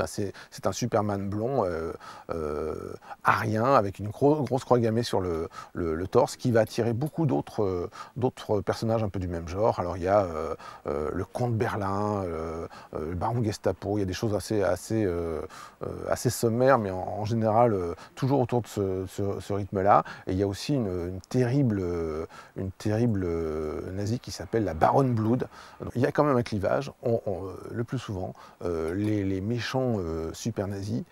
ben, c'est un Superman blond, arien, avec une grosse croix gammée sur le torse, qui va attirer beaucoup d'autres personnages un peu du même genre. Alors il y a le comte Berlin, le baron Gestapo, il y a des choses assez sommaires, mais en général toujours autour de ce rythme-là. Et il y a aussi une terrible nazie qui s'appelle la Baronne Blood. Donc, il y a quand même un clivage. Le plus souvent, les méchants super nazis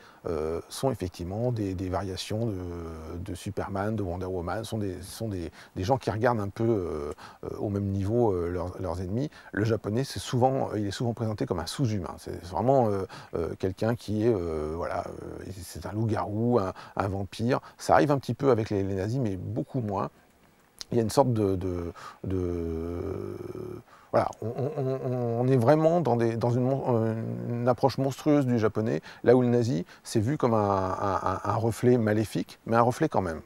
sont effectivement des variations de Superman, de Wonder Woman, sont des gens qui regardent un peu au même niveau leurs ennemis. Le japonais, il est souvent présenté comme un sous-humain. C'est vraiment quelqu'un qui est, voilà, c'est un loup-garou, un vampire. Ça arrive un petit peu avec les nazis, mais beaucoup moins. Il y a une sorte voilà, on est vraiment dans une approche monstrueuse du japonais, là où le nazi, c'est vu comme un reflet maléfique, mais un reflet quand même.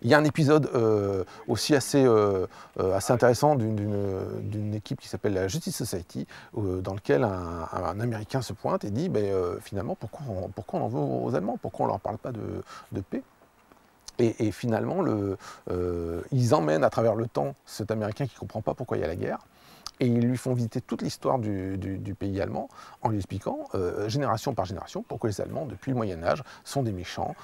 Il y a un épisode aussi assez intéressant d'une équipe qui s'appelle la Justice Society, dans lequel un Américain se pointe et dit finalement, pourquoi on en veut aux Allemands, pourquoi on ne leur parle pas de paix? Et finalement, ils emmènent à travers le temps cet Américain qui ne comprend pas pourquoi il y a la guerre, et ils lui font visiter toute l'histoire du pays allemand en lui expliquant, génération par génération, pourquoi les Allemands, depuis le Moyen-Âge, sont des méchants,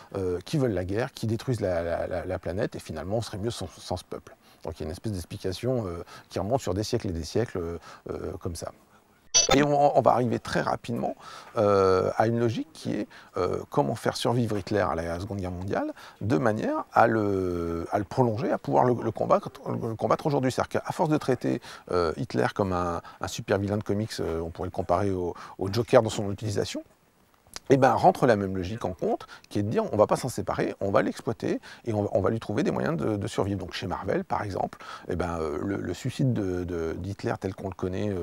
qui veulent la guerre, qui détruisent la planète, et finalement on serait mieux sans ce peuple. Donc il y a une espèce d'explication qui remonte sur des siècles et des siècles comme ça. Et on va arriver très rapidement à une logique qui est comment faire survivre Hitler à la Seconde Guerre mondiale de manière à le prolonger, à pouvoir le combattre aujourd'hui. C'est-à-dire qu'à force de traiter Hitler comme un super vilain de comics, on pourrait le comparer au Joker dans son utilisation, et ben rentre la même logique en compte, qui est de dire on ne va pas s'en séparer, on va l'exploiter et on va lui trouver des moyens de survivre. Donc chez Marvel, par exemple, et ben, le suicide d'Hitler tel qu'on le connaît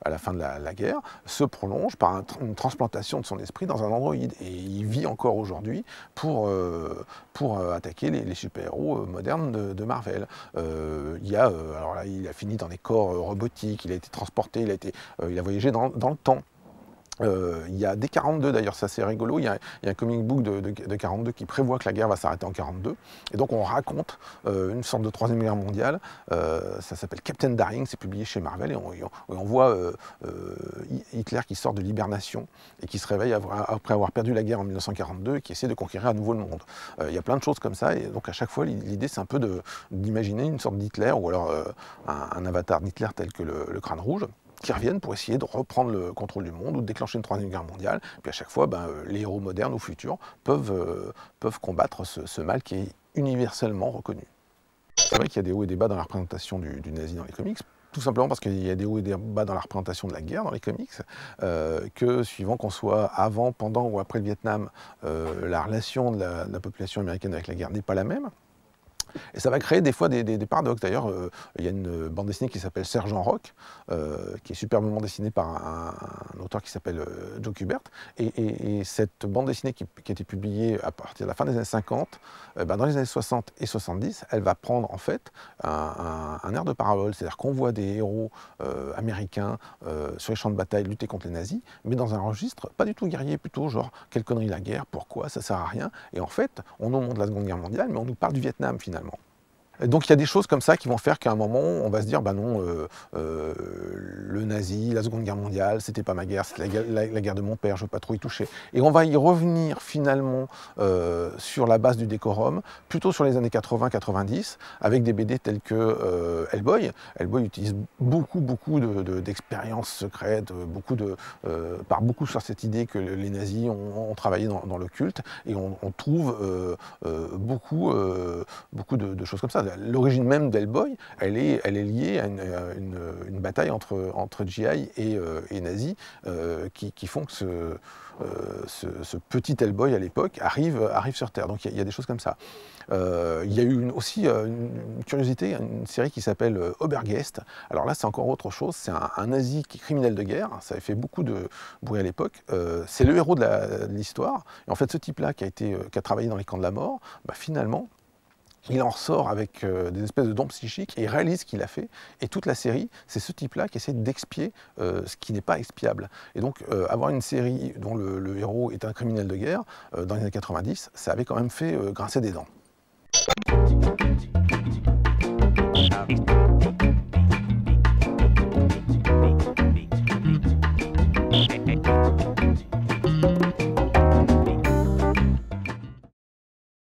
à la fin de la guerre se prolonge par une transplantation de son esprit dans un androïde. Et il vit encore aujourd'hui pour attaquer les super-héros modernes de Marvel. Alors là, il a fini dans des corps robotiques, il a été transporté, il a voyagé dans le temps. Il y a des 42 d'ailleurs, c'est assez rigolo, il y a un comic book de 42 qui prévoit que la guerre va s'arrêter en 42, et donc on raconte une sorte de troisième guerre mondiale, ça s'appelle Captain Daring, c'est publié chez Marvel, et on voit Hitler qui sort de l'hibernation et qui se réveille après avoir perdu la guerre en 1942 et qui essaie de conquérir à nouveau le monde. Il y a plein de choses comme ça, et donc à chaque fois l'idée c'est un peu d'imaginer une sorte d'Hitler, ou alors un avatar d'Hitler tel que le crâne rouge, qui reviennent pour essayer de reprendre le contrôle du monde ou de déclencher une troisième guerre mondiale. Puis à chaque fois, les héros modernes ou futurs peuvent combattre ce mal qui est universellement reconnu. C'est vrai qu'il y a des hauts et des bas dans la représentation du nazi dans les comics, tout simplement parce qu'il y a des hauts et des bas dans la représentation de la guerre dans les comics, que suivant qu'on soit avant, pendant ou après le Vietnam, la relation de la population américaine avec la guerre n'est pas la même. Et ça va créer des fois des paradoxes. D'ailleurs, il y a une bande dessinée qui s'appelle Sergent Rock, qui est superbement dessinée par un auteur qui s'appelle Joe Kubert. Et cette bande dessinée qui a été publiée à partir de la fin des années 50, dans les années 60 et 70, elle va prendre en fait un air de parabole. C'est-à-dire qu'on voit des héros américains sur les champs de bataille lutter contre les nazis, mais dans un registre pas du tout guerrier, plutôt genre quelle connerie la guerre, pourquoi, ça sert à rien. Et en fait, on nous montre la Seconde Guerre mondiale, mais on nous parle du Vietnam finalement. Et donc il y a des choses comme ça qui vont faire qu'à un moment, on va se dire, non, le nazi, la Seconde Guerre mondiale, c'était pas ma guerre, c'était la guerre de mon père, je ne veux pas trop y toucher. Et on va y revenir finalement sur la base du décorum, plutôt sur les années 80-90, avec des BD tels que Hellboy. Hellboy utilise beaucoup d'expériences secrètes, part beaucoup sur cette idée que les nazis ont travaillé dans l'occulte, et on trouve beaucoup de choses comme ça. L'origine même d'Hellboy, elle est liée à une bataille entre GI et nazis qui font que ce petit Hellboy à l'époque arrive sur Terre. Donc il y a des choses comme ça. Il y a eu aussi une curiosité, une série qui s'appelle Obergeist. Alors là, c'est encore autre chose. C'est un nazi qui est criminel de guerre. Ça avait fait beaucoup de bruit à l'époque. C'est le héros de l'histoire. Et en fait, ce type-là qui a travaillé dans les camps de la mort, finalement, il en ressort avec des espèces de dons psychiques et il réalise ce qu'il a fait. Et toute la série, c'est ce type-là qui essaie d'expier ce qui n'est pas expiable. Et donc, avoir une série dont le héros est un criminel de guerre, dans les années 90, ça avait quand même fait grincer des dents.